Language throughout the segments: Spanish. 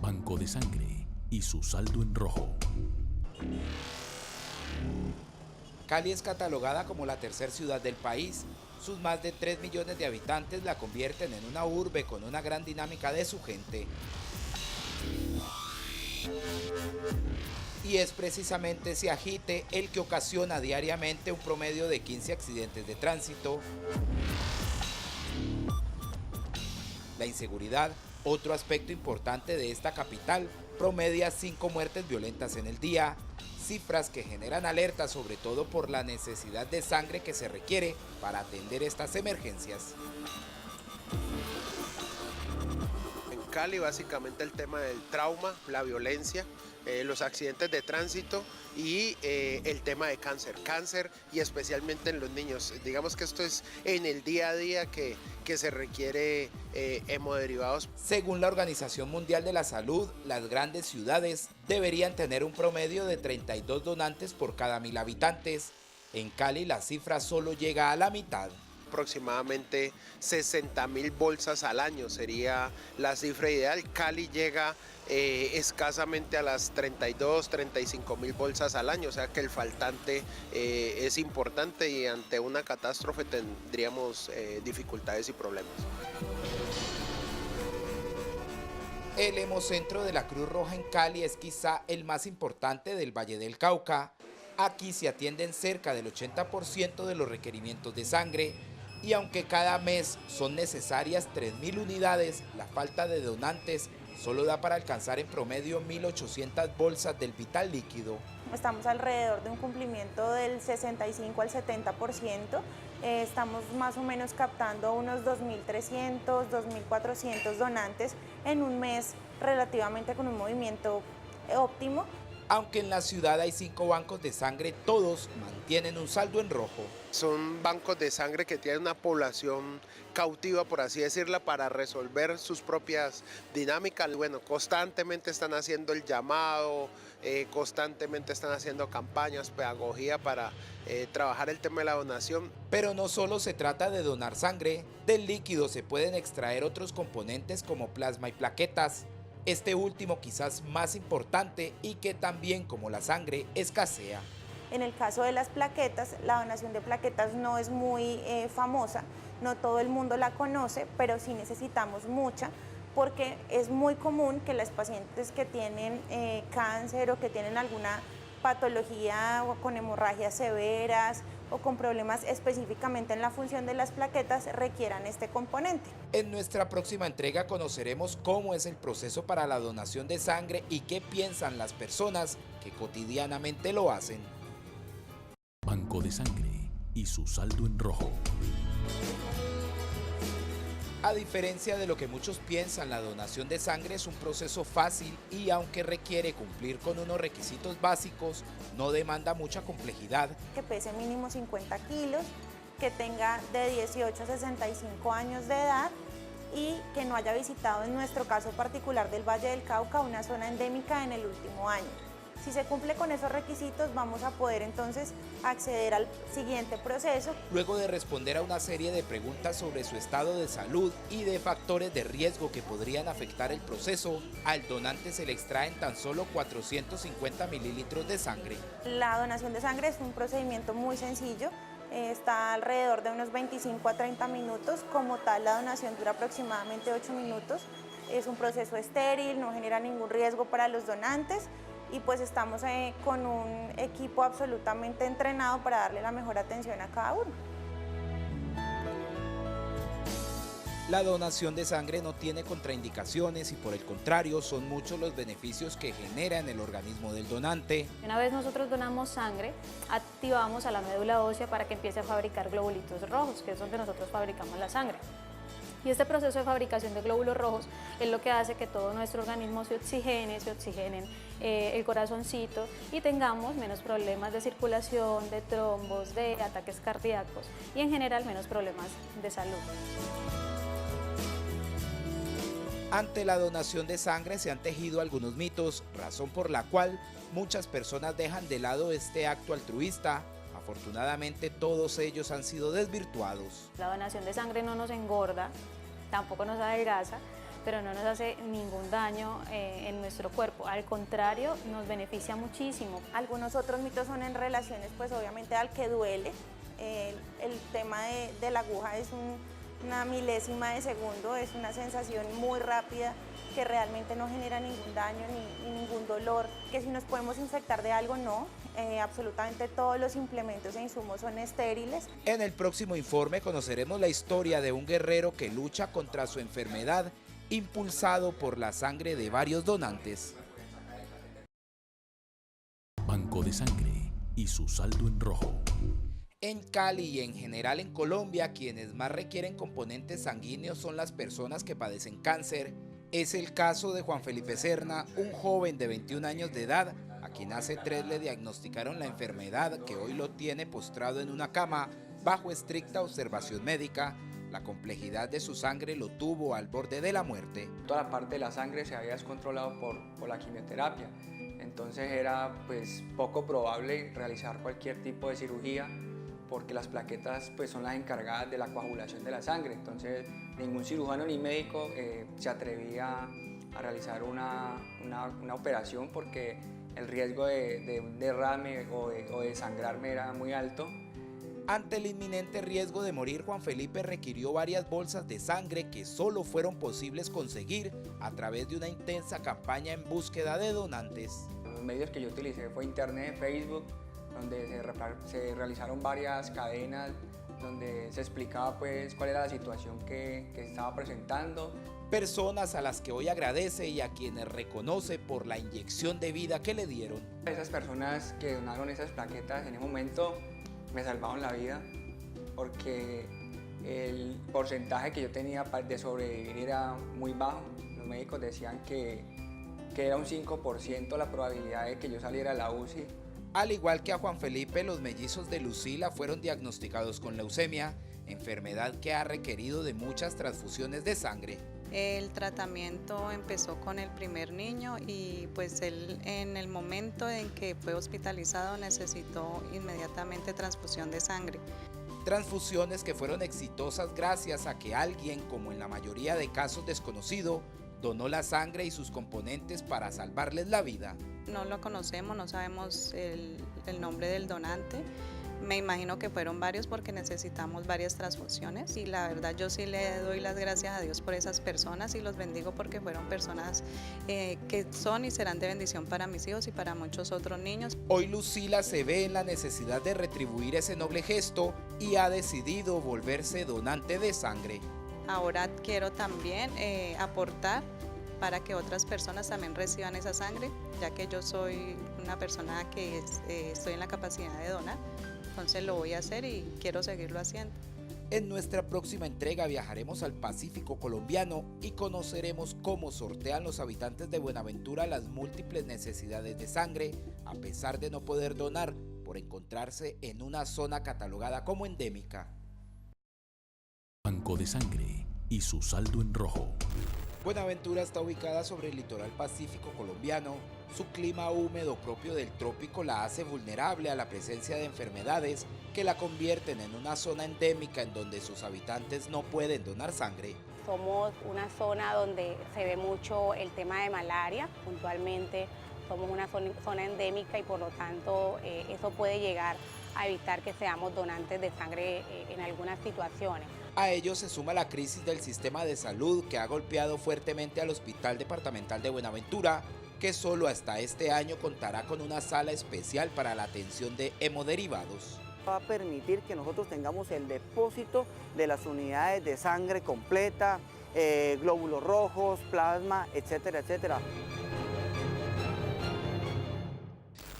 Banco de Sangre y su saldo en rojo. Cali es catalogada como la tercera ciudad del país. Sus más de 3 millones de habitantes la convierten en una urbe con una gran dinámica de su gente. Y es precisamente ese agite el que ocasiona diariamente un promedio de 15 accidentes de tránsito. La inseguridad, otro aspecto importante de esta capital, promedia 5 muertes violentas en el día, cifras que generan alerta sobre todo por la necesidad de sangre que se requiere para atender estas emergencias. En Cali básicamente el tema del trauma, la violencia, los accidentes de tránsito y el tema de cáncer y especialmente en los niños. Digamos que esto es en el día a día que se requiere hemoderivados. Según la Organización Mundial de la Salud, las grandes ciudades deberían tener un promedio de 32 donantes por cada 1000 habitantes. En Cali la cifra solo llega a la mitad. Aproximadamente 60.000 bolsas al año sería la cifra ideal. Cali llega escasamente a las 35.000 bolsas al año, o sea que el faltante es importante y ante una catástrofe tendríamos dificultades y problemas. El hemocentro de la Cruz Roja en Cali es quizá el más importante del Valle del Cauca. Aquí se atienden cerca del 80% de los requerimientos de sangre y aunque cada mes son necesarias 3.000 unidades, la falta de donantes solo da para alcanzar en promedio 1.800 bolsas del vital líquido. Estamos alrededor de un cumplimiento del 65 al 70%. Estamos más o menos captando unos 2.300, 2.400 donantes en un mes relativamente con un movimiento óptimo. Aunque en la ciudad hay 5 bancos de sangre, todos mantienen un saldo en rojo. Son bancos de sangre que tienen una población cautiva, por así decirla, para resolver sus propias dinámicas. Bueno, constantemente están haciendo el llamado, constantemente están haciendo campañas, pedagogía para trabajar el tema de la donación. Pero no solo se trata de donar sangre, del líquido se pueden extraer otros componentes como plasma y plaquetas. Este último quizás más importante y que también como la sangre escasea. En el caso de las plaquetas, la donación de plaquetas no es muy famosa, no todo el mundo la conoce, pero sí necesitamos mucha porque es muy común que las pacientes que tienen cáncer o que tienen alguna patología o con hemorragias severas o con problemas específicamente en la función de las plaquetas requieran este componente. En nuestra próxima entrega conoceremos cómo es el proceso para la donación de sangre y qué piensan las personas que cotidianamente lo hacen. Banco de Sangre y su saldo en rojo. A diferencia de lo que muchos piensan, la donación de sangre es un proceso fácil y aunque requiere cumplir con unos requisitos básicos, no demanda mucha complejidad. Que pese mínimo 50 kilos, que tenga de 18 a 65 años de edad y que no haya visitado, en nuestro caso particular del Valle del Cauca, una zona endémica en el último año. Si se cumple con esos requisitos, vamos a poder entonces acceder al siguiente proceso. Luego de responder a una serie de preguntas sobre su estado de salud y de factores de riesgo que podrían afectar el proceso, al donante se le extraen tan solo 450 mililitros de sangre. La donación de sangre es un procedimiento muy sencillo, está alrededor de unos 25 a 30 minutos. Como tal, la donación dura aproximadamente 8 minutos. Es un proceso estéril, no genera ningún riesgo para los donantes. Y pues estamos con un equipo absolutamente entrenado para darle la mejor atención a cada uno. La donación de sangre no tiene contraindicaciones y por el contrario son muchos los beneficios que genera en el organismo del donante. Una vez nosotros donamos sangre, activamos a la médula ósea para que empiece a fabricar globulitos rojos, que es donde nosotros fabricamos la sangre. Y este proceso de fabricación de glóbulos rojos es lo que hace que todo nuestro organismo se oxigenen el corazoncito y tengamos menos problemas de circulación, de trombos, de ataques cardíacos y en general menos problemas de salud. Ante la donación de sangre se han tejido algunos mitos, razón por la cual muchas personas dejan de lado este acto altruista. Afortunadamente todos ellos han sido desvirtuados. La donación de sangre no nos engorda, tampoco nos adelgaza, pero no nos hace ningún daño en nuestro cuerpo, al contrario, nos beneficia muchísimo. Algunos otros mitos son en relaciones, pues obviamente al que duele. El tema de la aguja es una milésima de segundo, es una sensación muy rápida que realmente no genera ningún daño ni ningún dolor, que si nos podemos infectar de algo, no. Absolutamente todos los implementos e insumos son estériles. En el próximo informe conoceremos la historia de un guerrero que lucha contra su enfermedad, impulsado por la sangre de varios donantes. Banco de Sangre y su saldo en rojo. En Cali y en general en Colombia, quienes más requieren componentes sanguíneos son las personas que padecen cáncer. Es el caso de Juan Felipe Serna, un joven de 21 años de edad, a quien hace 3 le diagnosticaron la enfermedad que hoy lo tiene postrado en una cama bajo estricta observación médica. La complejidad de su sangre lo tuvo al borde de la muerte. Toda la parte de la sangre se había descontrolado por la quimioterapia, entonces era pues poco probable realizar cualquier tipo de cirugía porque las plaquetas pues son las encargadas de la coagulación de la sangre, entonces ningún cirujano ni médico se atrevía a realizar una operación porque el riesgo de un derrame o de sangrarme era muy alto. Ante el inminente riesgo de morir, Juan Felipe requirió varias bolsas de sangre que solo fueron posibles conseguir a través de una intensa campaña en búsqueda de donantes. Los medios que yo utilicé fue internet, Facebook, donde se realizaron varias cadenas, donde se explicaba pues cuál era la situación que estaba presentando. Personas a las que hoy agradece y a quienes reconoce por la inyección de vida que le dieron. Esas personas que donaron esas plaquetas en ese momento me salvaron la vida porque el porcentaje que yo tenía de sobrevivir era muy bajo. Los médicos decían que era un 5% la probabilidad de que yo saliera a la UCI. Al igual que a Juan Felipe, los mellizos de Lucila fueron diagnosticados con leucemia, enfermedad que ha requerido de muchas transfusiones de sangre. El tratamiento empezó con el primer niño y pues él en el momento en que fue hospitalizado necesitó inmediatamente transfusión de sangre. Transfusiones que fueron exitosas gracias a que alguien, como en la mayoría de casos desconocido, donó la sangre y sus componentes para salvarles la vida. No lo conocemos, no sabemos el nombre del donante. Me imagino que fueron varios porque necesitamos varias transfusiones y la verdad yo sí le doy las gracias a Dios por esas personas y los bendigo porque fueron personas que son y serán de bendición para mis hijos y para muchos otros niños. Hoy Lucila se ve en la necesidad de retribuir ese noble gesto y ha decidido volverse donante de sangre. Ahora quiero también aportar para que otras personas también reciban esa sangre, ya que yo soy una persona que estoy en la capacidad de donar. Entonces lo voy a hacer y quiero seguirlo haciendo. En nuestra próxima entrega viajaremos al Pacífico colombiano y conoceremos cómo sortean los habitantes de Buenaventura las múltiples necesidades de sangre, a pesar de no poder donar por encontrarse en una zona catalogada como endémica. Banco de Sangre y su saldo en rojo. Buenaventura está ubicada sobre el litoral pacífico colombiano. Su clima húmedo propio del trópico la hace vulnerable a la presencia de enfermedades que la convierten en una zona endémica en donde sus habitantes no pueden donar sangre. Somos una zona donde se ve mucho el tema de malaria, puntualmente somos una zona endémica y por lo tanto eso puede llegar a evitar que seamos donantes de sangre en algunas situaciones. A ello se suma la crisis del sistema de salud que ha golpeado fuertemente al Hospital Departamental de Buenaventura, que solo hasta este año contará con una sala especial para la atención de hemoderivados. Va a permitir que nosotros tengamos el depósito de las unidades de sangre completa, glóbulos rojos, plasma, etcétera, etcétera.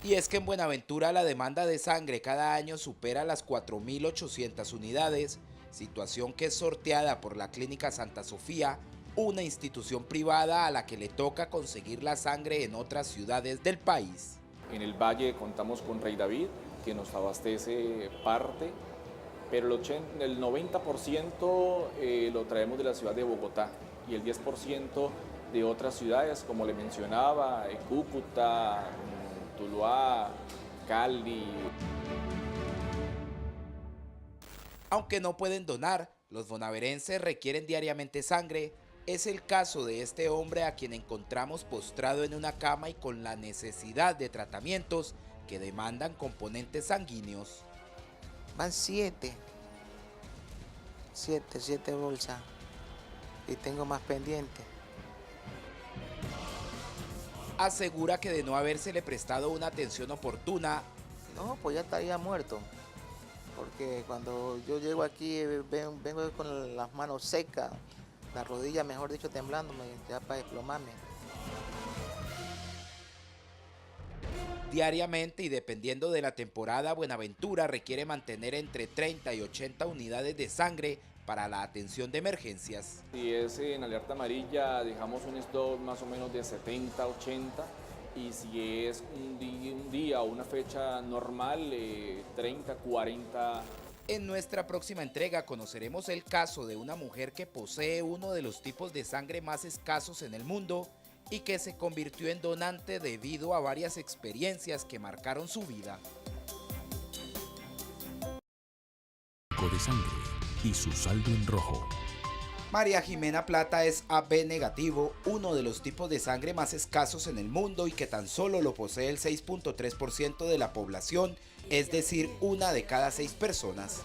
Y es que en Buenaventura la demanda de sangre cada año supera las 4.800 unidades, situación que es sorteada por la Clínica Santa Sofía, una institución privada a la que le toca conseguir la sangre en otras ciudades del país. En el Valle contamos con Rey David, que nos abastece parte, pero el 90% lo traemos de la ciudad de Bogotá y el 10% de otras ciudades, como le mencionaba, Cúcuta, Tuluá, Cali. Aunque no pueden donar, los bonaverenses requieren diariamente sangre, Es el caso de este hombre a quien encontramos postrado en una cama y con la necesidad de tratamientos que demandan componentes sanguíneos. Van siete bolsas y tengo más pendientes. Asegura que de no habérsele prestado una atención oportuna, No, pues ya estaría muerto. Porque cuando yo llego aquí vengo con las manos secas, la rodilla, mejor dicho, temblándome, ya para desplomarme. diariamente y dependiendo de la temporada, Buenaventura requiere mantener entre 30 y 80 unidades de sangre para la atención de emergencias. Si es en alerta amarilla, dejamos un stock más o menos de 70, 80. Y si es un día o una fecha normal, 30, 40. En nuestra próxima entrega conoceremos el caso de una mujer que posee uno de los tipos de sangre más escasos en el mundo y que se convirtió en donante debido a varias experiencias que marcaron su vida. Banco de Sangre y su saldo en rojo. María Jimena Plata es AB negativo, uno de los tipos de sangre más escasos en el mundo y que tan solo lo posee el 6.3% de la población, es decir, una de cada 6 personas.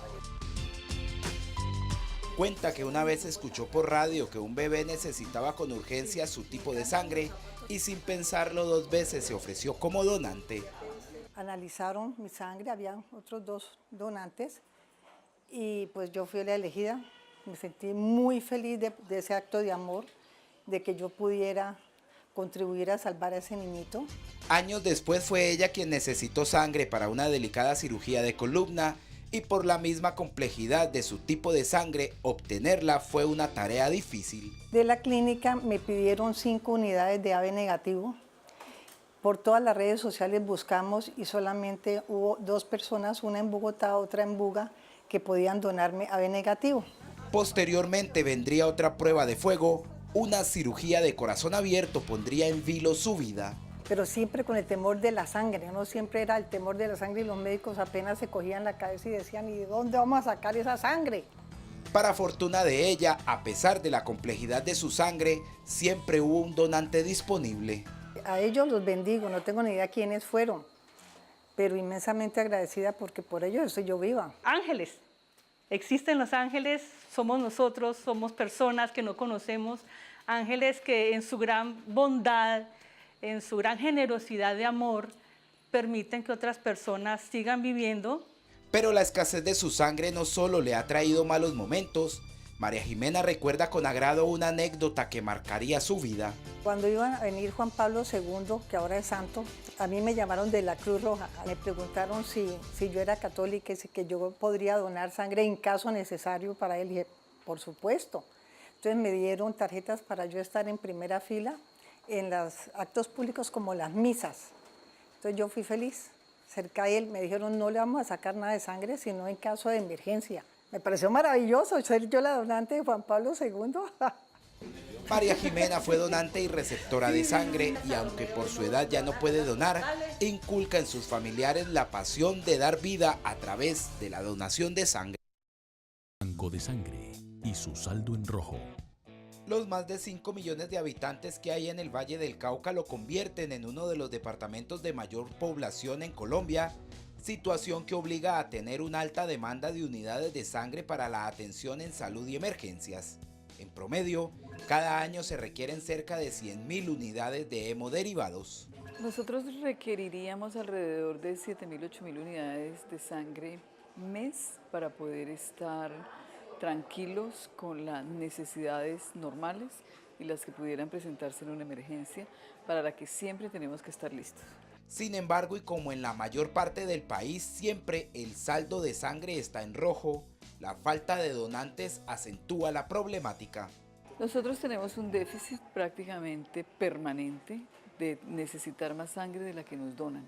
Cuenta que una vez escuchó por radio que un bebé necesitaba con urgencia su tipo de sangre y sin pensarlo 2 veces se ofreció como donante. Analizaron mi sangre, había otros 2 donantes y pues yo fui la elegida. Me sentí muy feliz de ese acto de amor, de que yo pudiera contribuir a salvar a ese niñito. Años después fue ella quien necesitó sangre para una delicada cirugía de columna y por la misma complejidad de su tipo de sangre, obtenerla fue una tarea difícil. De la clínica me pidieron 5 unidades de AB negativo. Por todas las redes sociales buscamos y solamente hubo 2 personas, una en Bogotá, otra en Buga, que podían donarme AB negativo. Posteriormente vendría otra prueba de fuego, una cirugía de corazón abierto pondría en vilo su vida. Pero siempre con el temor de la sangre, no siempre era el temor de la sangre y los médicos apenas se cogían la cabeza y decían, ¿y de dónde vamos a sacar esa sangre? Para fortuna de ella, a pesar de la complejidad de su sangre, siempre hubo un donante disponible. A ellos los bendigo, no tengo ni idea quiénes fueron, pero inmensamente agradecida porque por ellos estoy yo viva. Ángeles. Existen los ángeles, somos nosotros, somos personas que no conocemos, ángeles que en su gran bondad, en su gran generosidad de amor, permiten que otras personas sigan viviendo. Pero la escasez de su sangre no solo le ha traído malos momentos. María Jimena recuerda con agrado una anécdota que marcaría su vida. Cuando iba a venir Juan Pablo II, que ahora es santo, a mí me llamaron de la Cruz Roja. Me preguntaron si yo era católica y que yo podría donar sangre en caso necesario para él. Y dije, por supuesto. Entonces me dieron tarjetas para yo estar en primera fila en los actos públicos como las misas. Entonces yo fui feliz. Cerca de él me dijeron, no le vamos a sacar nada de sangre, sino en caso de emergencia. Me pareció maravilloso ser yo la donante de Juan Pablo II. María Jimena fue donante y receptora de sangre y aunque por su edad ya no puede donar, inculca en sus familiares la pasión de dar vida a través de la donación de sangre. Banco de Sangre y su saldo en rojo. Los más de 5 millones de habitantes que hay en el Valle del Cauca lo convierten en uno de los departamentos de mayor población en Colombia, situación que obliga a tener una alta demanda de unidades de sangre para la atención en salud y emergencias. En promedio, cada año se requieren cerca de 100.000 unidades de hemoderivados. Nosotros requeriríamos alrededor de 7.000, 8.000 unidades de sangre mes para poder estar tranquilos con las necesidades normales y las que pudieran presentarse en una emergencia, para la que siempre tenemos que estar listos. Sin embargo, y como en la mayor parte del país, siempre el saldo de sangre está en rojo, la falta de donantes acentúa la problemática. Nosotros tenemos un déficit prácticamente permanente de necesitar más sangre de la que nos donan.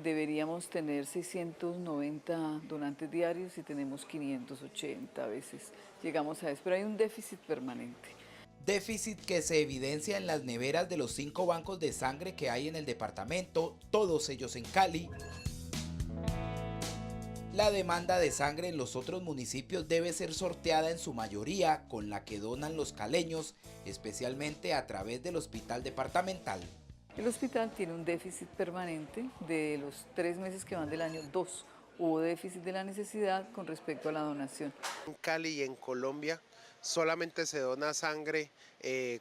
Deberíamos tener 690 donantes diarios y tenemos 580 a veces. Llegamos a eso, pero hay un déficit permanente. Déficit que se evidencia en las neveras de los 5 bancos de sangre que hay en el departamento, todos ellos en Cali. La demanda de sangre en los otros municipios debe ser sorteada en su mayoría con la que donan los caleños, especialmente a través del hospital departamental. El hospital tiene un déficit permanente. De los 3 meses que van del año, 2 hubo déficit de la necesidad con respecto a la donación. En Cali y en Colombia solamente se dona sangre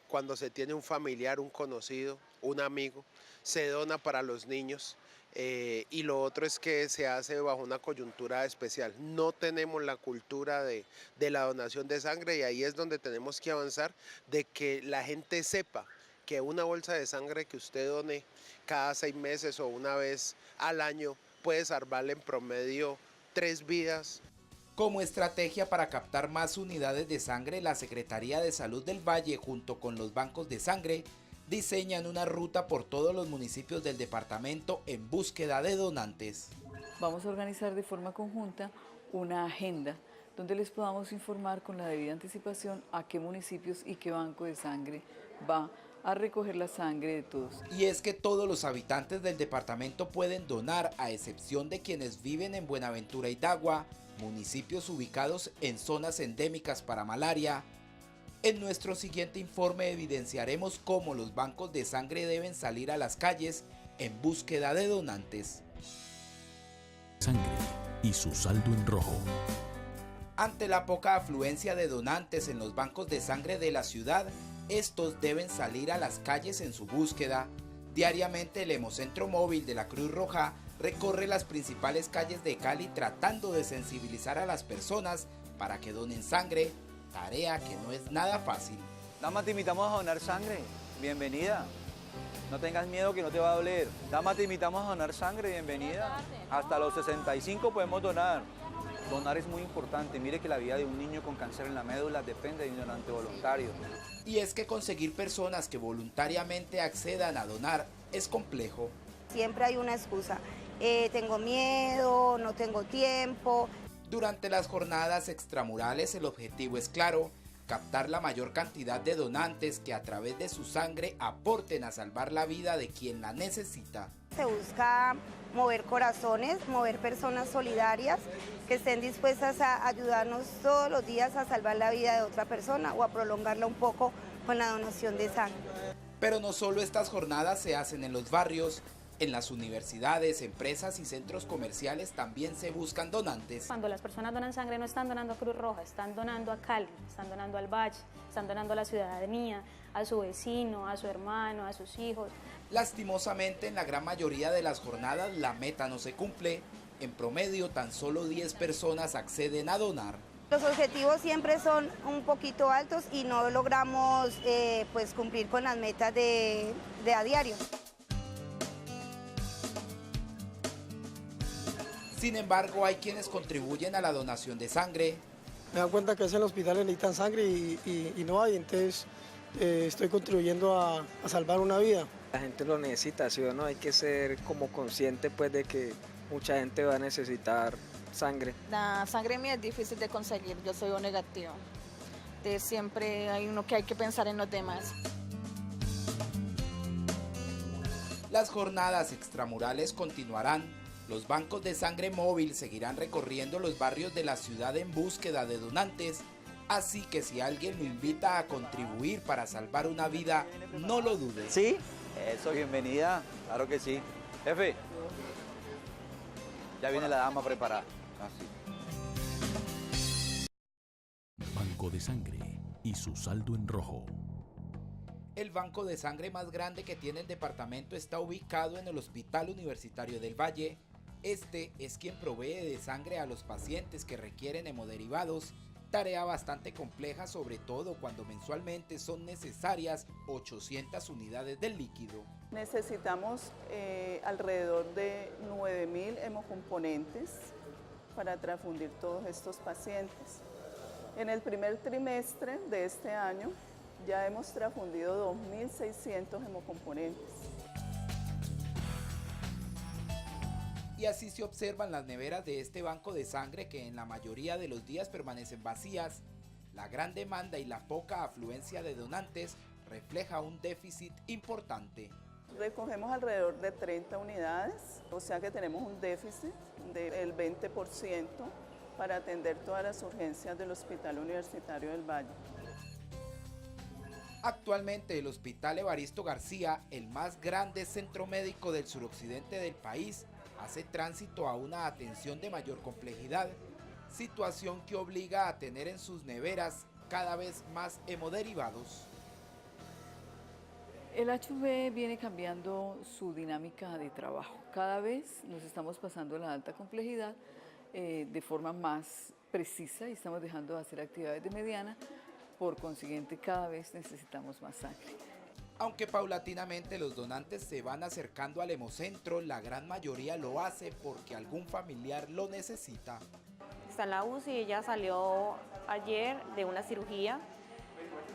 cuando se tiene un familiar, un conocido, un amigo, se dona para los niños. Y lo otro es que se hace bajo una coyuntura especial. No tenemos la cultura de la donación de sangre y ahí es donde tenemos que avanzar, de que la gente sepa que una bolsa de sangre que usted done cada 6 meses o una vez al año puede salvarle en promedio 3 vidas. Como estrategia para captar más unidades de sangre, la Secretaría de Salud del Valle junto con los bancos de sangre diseñan una ruta por todos los municipios del departamento en búsqueda de donantes. Vamos a organizar de forma conjunta una agenda donde les podamos informar con la debida anticipación a qué municipios y qué banco de sangre va a recoger la sangre de todos. Y es que todos los habitantes del departamento pueden donar, a excepción de quienes viven en Buenaventura y Dagua, municipios ubicados en zonas endémicas para malaria. En nuestro siguiente informe evidenciaremos cómo los bancos de sangre deben salir a las calles en búsqueda de donantes. Sangre y su saldo en rojo. Ante la poca afluencia de donantes en los bancos de sangre de la ciudad, estos deben salir a las calles en su búsqueda. Diariamente el Hemocentro Móvil de la Cruz Roja recorre las principales calles de Cali tratando de sensibilizar a las personas para que donen sangre, tarea que no es nada fácil. Dama, te invitamos a donar sangre. Bienvenida. No tengas miedo que no te va a doler. Dama, te invitamos a donar sangre. Bienvenida. Hasta los 65 podemos donar. Donar es muy importante. Mire que la vida de un niño con cáncer en la médula depende de un donante voluntario. Y es que conseguir personas que voluntariamente accedan a donar es complejo. Siempre hay una excusa. Tengo miedo, no tengo tiempo. Durante las jornadas extramurales el objetivo es claro: captar la mayor cantidad de donantes que a través de su sangre aporten a salvar la vida de quien la necesita. Se busca mover corazones, mover personas solidarias que estén dispuestas a ayudarnos todos los días a salvar la vida de otra persona o a prolongarla un poco con la donación de sangre. Pero no solo estas jornadas se hacen en los barrios. En las universidades, empresas y centros comerciales también se buscan donantes. Cuando las personas donan sangre no están donando a Cruz Roja, están donando a Cali, están donando al Valle, están donando a la ciudadanía, a su vecino, a su hermano, a sus hijos. Lastimosamente, en la gran mayoría de las jornadas la meta no se cumple. En promedio, tan solo 10 personas acceden a donar. Los objetivos siempre son un poquito altos y no logramos pues cumplir con las metas de a diario. Sin embargo, hay quienes contribuyen a la donación de sangre. Me dan cuenta que es en los hospitales necesitan sangre y no hay, entonces estoy contribuyendo a salvar una vida. La gente lo necesita, ¿sí o no? Hay que ser como consciente pues de que mucha gente va a necesitar sangre. La sangre mía es difícil de conseguir, yo soy O negativo. Entonces siempre hay uno que hay que pensar en los demás. Las jornadas extramurales continuarán. Los bancos de sangre móvil seguirán recorriendo los barrios de la ciudad en búsqueda de donantes, así que si alguien lo invita a contribuir para salvar una vida, no lo dude. ¿Sí? Eso, bienvenida. Claro que sí. Jefe, ya viene la dama preparada. Banco de sangre y su saldo en rojo. El banco de sangre más grande que tiene el departamento está ubicado en el Hospital Universitario del Valle. Este es quien provee de sangre a los pacientes que requieren hemoderivados, tarea bastante compleja, sobre todo cuando mensualmente son necesarias 800 unidades del líquido. Necesitamos alrededor de 9.000 hemocomponentes para transfundir todos estos pacientes. En el primer trimestre de este año ya hemos transfundido 2.600 hemocomponentes. Y así se observan las neveras de este banco de sangre, que en la mayoría de los días permanecen vacías. La gran demanda y la poca afluencia de donantes refleja un déficit importante. Recogemos alrededor de 30 unidades, o sea que tenemos un déficit del 20% para atender todas las urgencias del Hospital Universitario del Valle. Actualmente el Hospital Evaristo García, el más grande centro médico del suroccidente del país, hace tránsito a una atención de mayor complejidad, situación que obliga a tener en sus neveras cada vez más hemoderivados. El HV viene cambiando su dinámica de trabajo. Cada vez nos estamos pasando a la alta complejidad de forma más precisa y estamos dejando de hacer actividades de mediana. Por consiguiente, cada vez necesitamos más sangre. Aunque paulatinamente los donantes se van acercando al hemocentro, la gran mayoría lo hace porque algún familiar lo necesita. Está en la UCI, ella salió ayer de una cirugía,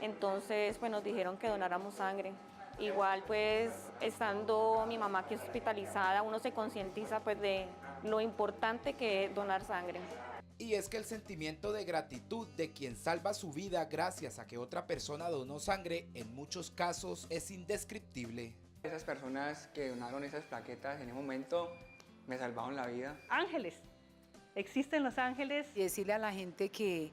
entonces pues nos dijeron que donáramos sangre. Igual pues estando mi mamá aquí hospitalizada, uno se concientiza pues de lo importante que es donar sangre. Y es que el sentimiento de gratitud de quien salva su vida gracias a que otra persona donó sangre en muchos casos es indescriptible. Esas personas que donaron esas plaquetas en ese momento me salvaron la vida. Ángeles, existen los ángeles. Y decirle a la gente que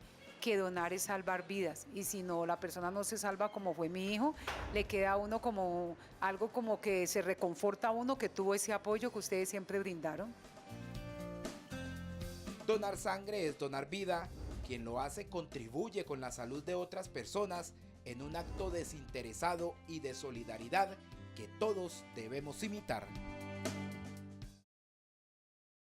donar es salvar vidas, y si no, la persona no se salva como fue mi hijo, le queda a uno como algo como que se reconforta a uno que tuvo ese apoyo que ustedes siempre brindaron. Donar sangre es donar vida. Quien lo hace contribuye con la salud de otras personas en un acto desinteresado y de solidaridad que todos debemos imitar.